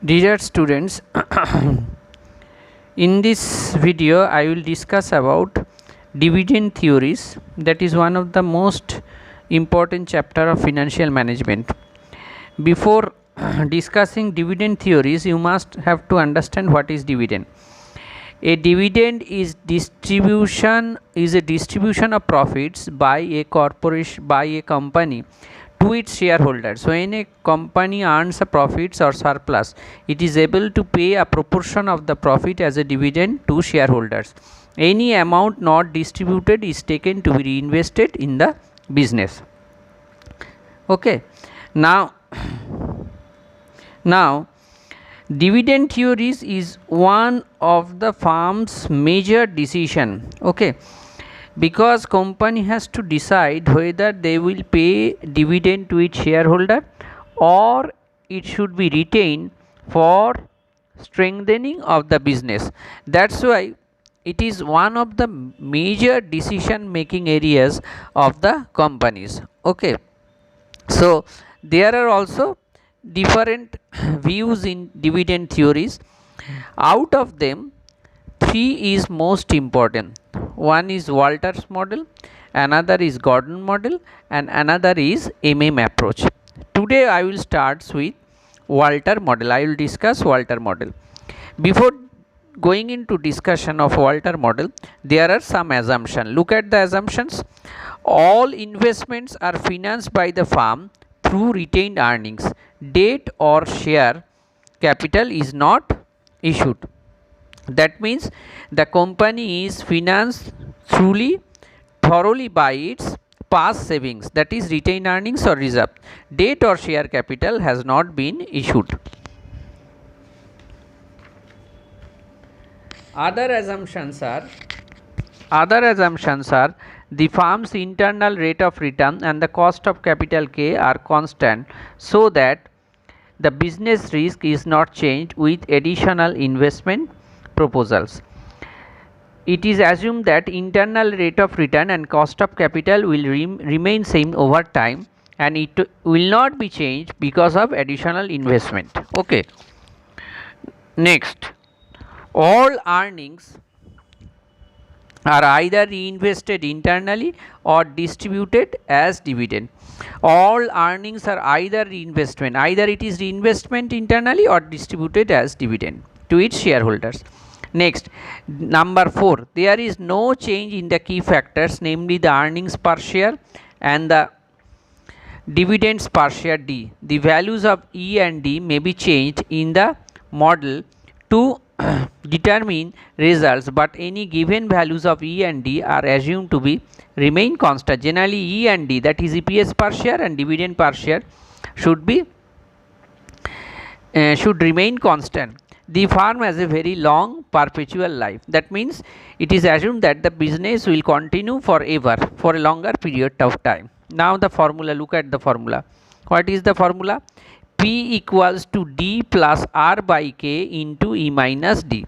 Dear students, in this video I will discuss about dividend theories. That is one of the most important chapter of financial management. Before discussing dividend theories, you must have to understand what is dividend. A dividend is a distribution of profits by a corporation, by a company, to its shareholders. When a company earns a profits or surplus, it is able to pay a proportion of the profit as a dividend to shareholders. Any amount not distributed is taken to be reinvested in the business. Okay. Now dividend theories is one of the firm's major decision. Okay, because company has to decide whether they will pay dividend to its shareholder or it should be retained for strengthening of the business. That's why it is one of the major decision making areas of the companies. Okay, so there are also different views in dividend theories. Out of them, three is most important. One is Walter's model, another is Gordon model, and another is approach. Today I will start with Walter model. I will discuss Walter model. Before going into discussion of Walter model, there are some assumptions. Look at the assumptions. All investments are financed by the firm through retained earnings. Debt or share capital is not issued. That means the company is financed thoroughly by its past savings, that is retained earnings or reserve. Debt or share capital has not been issued. Other assumptions are the firm's internal rate of return and the cost of capital K are constant, so that the business risk is not changed with additional investment proposals. It is assumed that internal rate of return and cost of capital will remain same over time, and it will not be changed because of additional investment. Okay. Next, all earnings are either reinvested internally or distributed as dividend. All earnings are either it is reinvestment internally or distributed as dividend to its shareholders. Next, number 4, there is no change in the key factors, namely the earnings per share and the dividends per share D. The values of E and D may be changed in the model to determine results, but any given values of E and D are assumed to be remain constant. Generally, E and D, that is EPS per share and dividend per share, should remain constant. The firm has a very long perpetual life. That means it is assumed that the business will continue forever, for a longer period of time. Now the formula, look at the formula. What is the formula? P equals to D plus R by K into E minus D.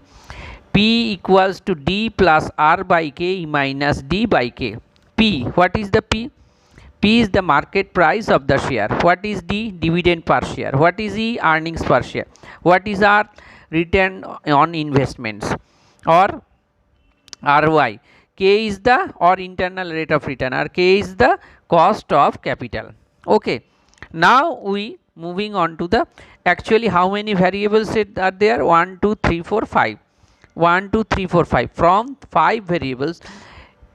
P equals to D plus R by K E minus D by K. P, what is the P? P is the market price of the share. What is D? Dividend per share. What is E? Earnings per share. What is R? Return on investments or ROI. K is the or internal rate of return, or K is the cost of capital. Okay. Now we moving on to the actually how many variables are there? 1, 2, 3, 4, 5. 1, 2, 3, 4, 5. From 5 variables,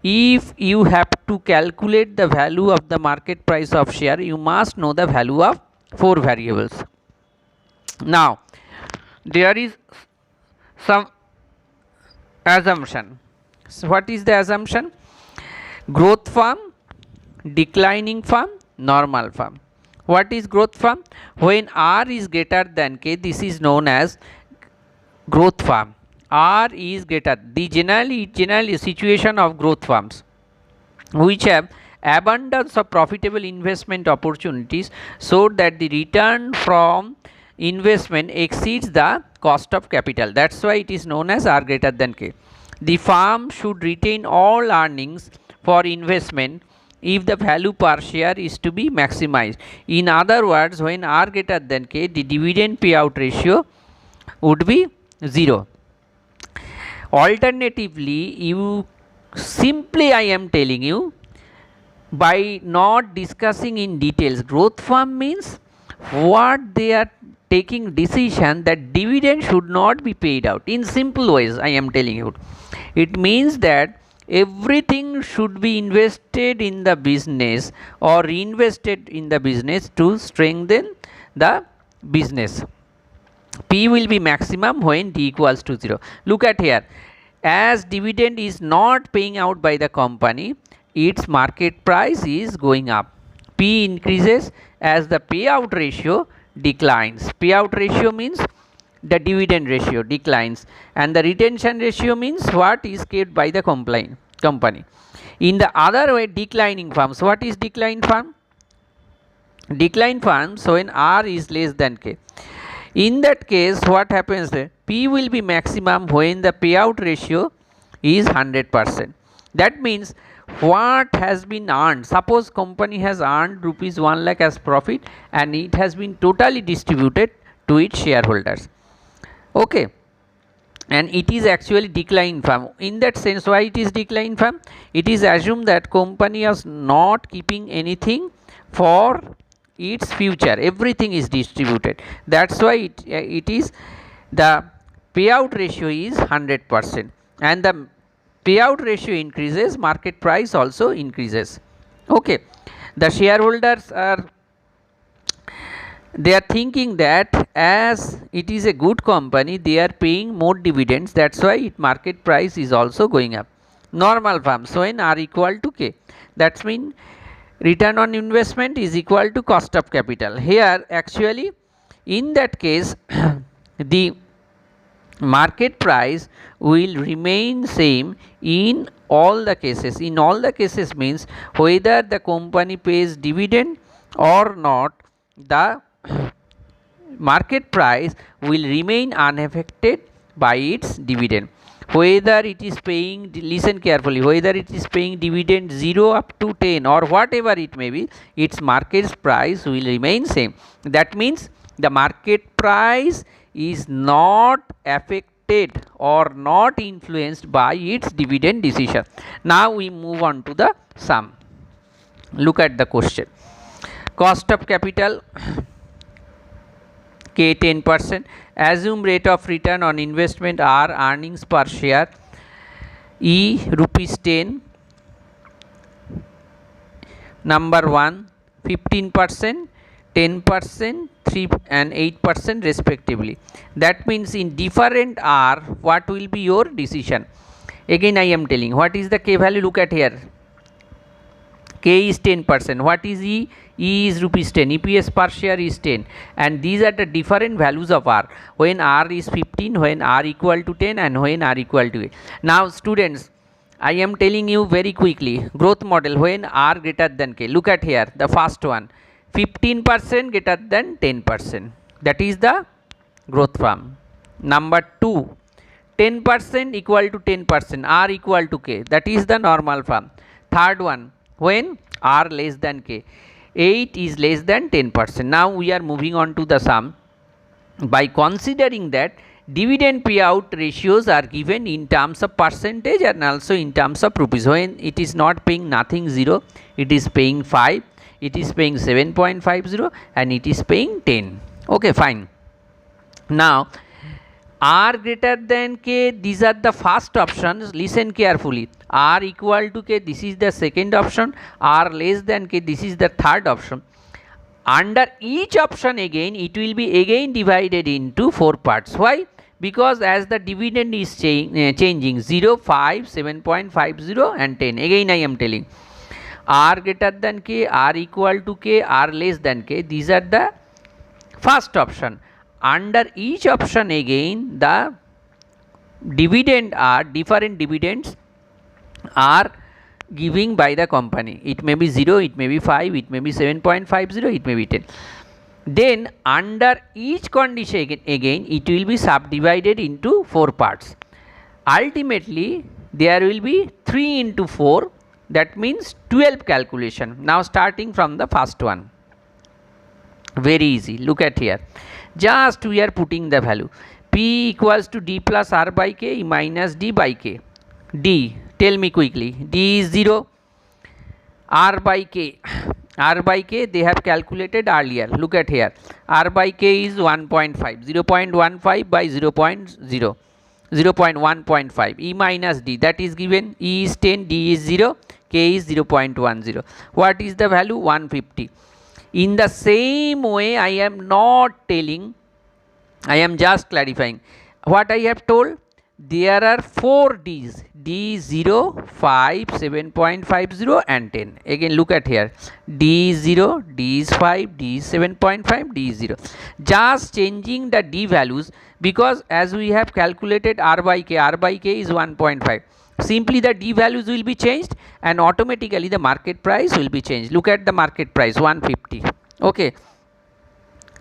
if you have to calculate the value of the market price of share, you must know the value of 4 variables. Now there is some assumption. So what is the assumption? Growth firm, declining firm, normal firm. What is growth firm? When R is greater than K, this is known as growth firm. R is greater. The generally situation of growth firms which have abundance of profitable investment opportunities, so that the return from investment exceeds the cost of capital. That's why it is known as R greater than K. The firm should retain all earnings for investment if the value per share is to be maximized. In other words, when R greater than K, the dividend payout ratio would be 0. Alternatively, you simply, I am telling you, by not discussing in details, growth firm means what they are taking decision that dividend should not be paid out. In simple ways, I am telling you, it means that everything should be invested in the business or reinvested in the business to strengthen the business. P will be maximum when D equals to 0. Look at here, as dividend is not paying out by the company, its market price is going up. P increases as the payout ratio declines. Payout ratio means the dividend ratio declines, and the retention ratio means what is kept by the company. In the other way, declining firms. What is decline firm? Decline firms when R is less than K. In that case, what happens? P will be maximum when the payout ratio is 100%. That means what has been earned, suppose company has earned rupees 1 lakh as profit and it has been totally distributed to its shareholders. Okay, and it is actually decline firm. In that sense, why it is decline firm? It is assumed that company is not keeping anything for its future, everything is distributed. That's why it is the payout ratio is 100%, and the payout ratio increases, market price also increases. Okay, the shareholders are, they are thinking that as it is a good company, they are paying more dividends, that's why its market price is also going up. Normal firms when R equal to K, that's mean return on investment is equal to cost of capital. Here actually in that case the market price will remain same in all the cases. In all the cases means whether the company pays dividend or not, the market price will remain unaffected by its dividend. Whether it is paying, listen carefully, whether it is paying dividend 0 up to 10 or whatever it may be, its market price will remain same. That means the market price is not affected or not influenced by its dividend decision. Now we move on to the sum. Look at the question. Cost of capital K 10%, assume rate of return on investment R, earnings per share E rupees 10, number 1 15%, 10%, 3 and 8% respectively. That means in different R, what will be your decision? Again I am telling, what is the K value? Look at here, K is 10%. What is E? E is rupees 10. EPS per share is 10. And these are the different values of R. When R is 15, when R equal to 10 and when R equal to 8. Now students, I am telling you very quickly, growth model when R greater than K. Look at here, the first one, 15% greater than 10%. That is the growth firm. Number 2, 10% equal to 10%, R equal to K. That is the normal firm. Third one, when R less than K, 8 is less than 10%. Now we are moving on to the sum. By considering that dividend payout ratios are given in terms of percentage and also in terms of rupees. When it is not paying nothing 0, it is paying 5, it is paying 7.50 and it is paying 10. Okay, fine. Now R greater than K, these are the first options. Listen carefully. R equal to K, this is the second option. R less than K, this is the third option. Under each option again, it will be again divided into 4 parts. Why? Because as the dividend is changing 0, 5, 7.50 and 10. Again I am telling, R greater than K, R equal to K, R less than K. These are the first option. Under each option again, the dividend are different dividends are giving by the company. It may be 0, it may be 5, it may be 7.50, it may be 10. Then under each condition again it will be subdivided into 4 parts. Ultimately there will be 3 into 4, that means 12 calculation. Now starting from the first one, very easy. Look at here, just we are putting the value. P equals to D plus R by K, E minus D by K. D, tell me quickly. D is 0. R by K. R by K they have calculated earlier. Look at here. R by K is 1.5. 0.15 by 0.0. 0.1.5. E minus D, that is given. E is 10, D is 0, K is 0.10. What is the value? 150. In the same way, I am not telling, I am just clarifying what I have told. There are 4 D's, D0, 5, 7.50 and 10. Again look at here, D is 0, D is 5, D is 7.5, D is 0. Just changing the D values, because as we have calculated R by K is 1.5. Simply the D values will be changed and automatically the market price will be changed. Look at the market price 150. Okay.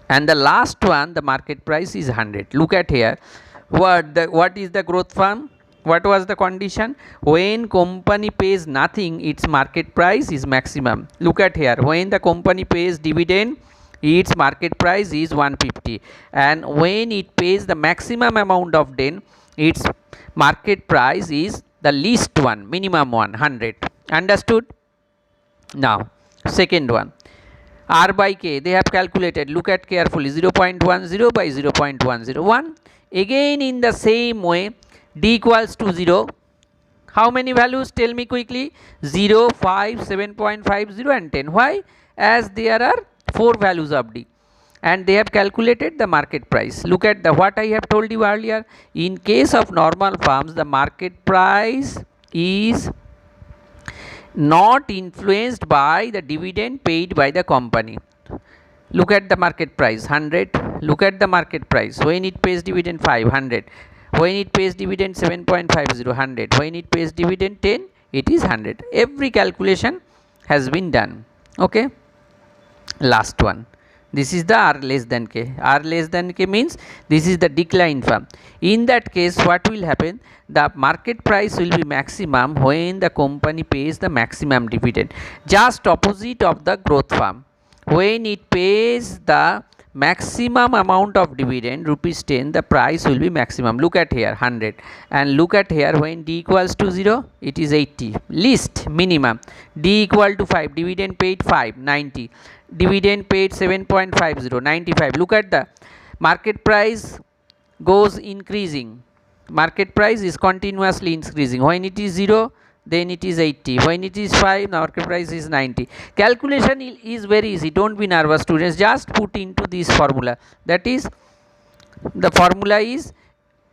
And the last one, the market price is 100. Look at here. What is the growth firm? What was the condition? When company pays nothing, its market price is maximum. Look at here. When the company pays dividend, its market price is 150, and when it pays the maximum amount of dividend, its market price is the least one, minimum one, 100. Understood? Now second one, R by K they have calculated. Look at carefully, 0.10 by 0.101. Again in the same way, D equals to 0. How many values? Tell me quickly. 0, 5, 7.50 and 10. Why? As there are 4 values of D and they have calculated the market price. Look at the what I have told you earlier. In case of normal firms, the market price is not influenced by the dividend paid by the company. Look at the market price 100. Look at the market price when it pays dividend 500. When it pays dividend 7.50, 100. When it pays dividend 10, it is 100. Every calculation has been done. Okay. Last one. This is the R less than K. R less than K means this is the decline firm. In that case, what will happen? The market price will be maximum when the company pays the maximum dividend. Just opposite of the growth firm. When it pays the maximum amount of dividend, rupees 10, the price will be maximum. Look at here 100, and look at here when D equals to 0, it is 80. Least minimum. D equal to 5, dividend paid 5, 90. Dividend paid 7.50, 95. Look at the market price goes increasing. Market price is continuously increasing. When it is 0, then it is 80. When it is 5, market price is 90. Calculation is very easy. Don't be nervous, students. Just put into this formula. That is, the formula is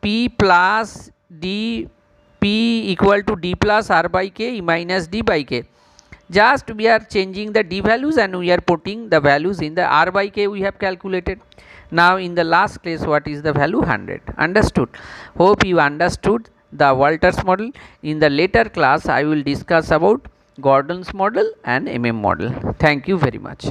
P plus D, P equal to D plus R by K, E minus D by K. Just we are changing the D values and we are putting the values in the R by K we have calculated. Now in the last class, what is the value? 100. Understood? Hope you understood the Walters model. In the later class, I will discuss about Gordon's model and MM model. Thank you very much.